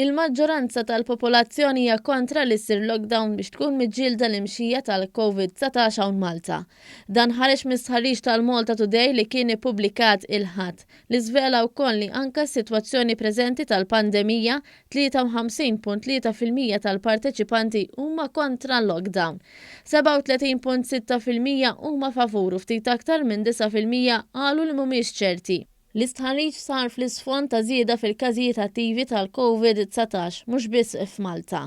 Il-maġġoranza tal-poplazzjoni hija kontra li ssir lockdown biex tkun miġġielda l-imxija tal-COVID-19 hawn Malta. Dan ħareġ mis-istħarriġ tal-MaltaToday li kien ippubblikat il-Ħadd li żvela wkoll li anke s-sitwazzjoni preżenti tal-pandemija 53.3% tal-parteċipanti huma kontra l-lockdown. 37.6% huma favur u ftit aktar minn 9% qalu li mhumiex ċerti. L-istħarriġ sar fl-isfond ta' żieda fil-każijiet attivi tal-COVID-19 mhux biss f'Malta.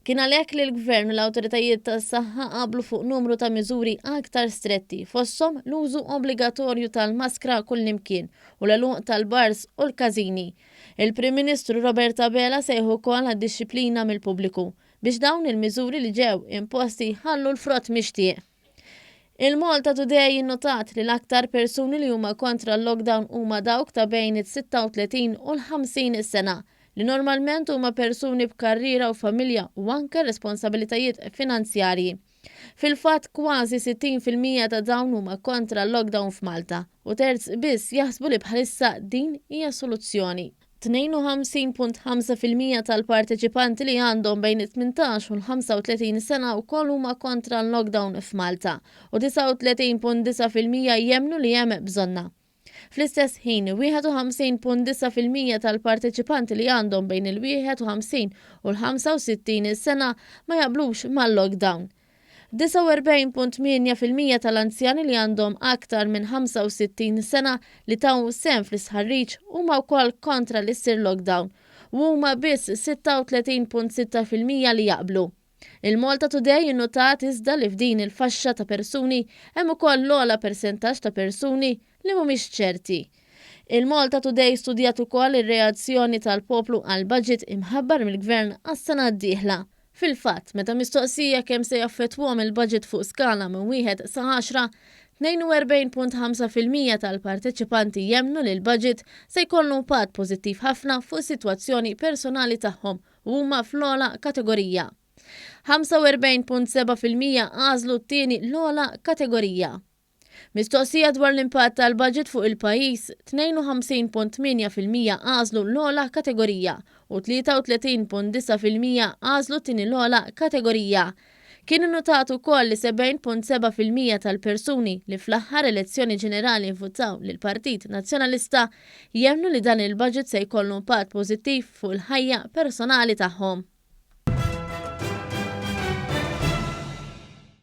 Kien għalhekk li l-Gvern u l-Awtoritajiet tas-Saħħa qablu fuq numru ta' miżuri aktar stretti fosthom l-użu obbligatorju tal-maskra kullimkien u l-għeluq tal-bars u l-każini. Il-Prim Ministru Robert Abela sejħu wkoll għad-dixxiplina mill-pubbliku biex dawn il-miżuri li ġew imposti ħallu l-frott mixtieq. Il-MaltaToday innotat li l-aktar persuni li huma kontra l-lockdown huma dawk ta' bejn it-36 u l-50 sena li normalment huma persuni b'karriera u familja u anke responsabilitajiet finanzjarji. Fil-fatt kważi 60% ta' dawn huma kontra l-lockdown f'Malta u terz biss jaħsbu li bħalissa din hija soluzzjoni. 52.5% tal-parteċipanti li għandhom bejn 18 u l-35 sena wkoll huma kontra l-lockdown f'Malta u 39.9% jemmnu li hemm bżonna. Fl-istess ħin, 51.9% tal-parteċipanti li għandhom bejn il-51 u l-65 sena ma jaqblux mal-lockdown. 49.8% tal-anzjani li għandhom aktar minn 65 sena li taw sem fl-istħarriġ huma wkoll kontra li ssir lockdown u huma biss 36.6% li jaqblu. Il-MaltaToday innotat iżda li f'din il-faxxa ta' persuni hemm ukoll l-ogħla persentaġġ ta' persuni li mhumiex ċerti. Il-MaltaToday studjat ukoll ir-reazzjoni tal-poplu għal budget imħabbar mill-Gvern għas-sena d-dieħla. Fil-fatt, meta mistoqsija kemm se jaffettwhom il-budget fuq skala minn 1 sa 10, 42.5% tal-parteċipanti jemmnu li l-budget se jkollu impatt pożittiv ħafna fuq is-sitwazzjoni personali tagħhom u huma fl-ogħla kategorija. 45.7% għażlu t-tieni l-ogħla kategorija. Mistoqsija dwar l-impatt tal-budget fuq il-pajjiż, 52.8% għażlu l-ogħla kategorija u 33.9% għażlu t-tieni l-ogħla kategorija. Kienu notatu ukoll li 70.7% tal-persuni li fl-aħħar elezzjoni ġenerali votaw lil Partit Nazzjonalista jemmnu li dan il-budget se jkollu impatt pożittiv fuq il-ħajja personali tagħhom.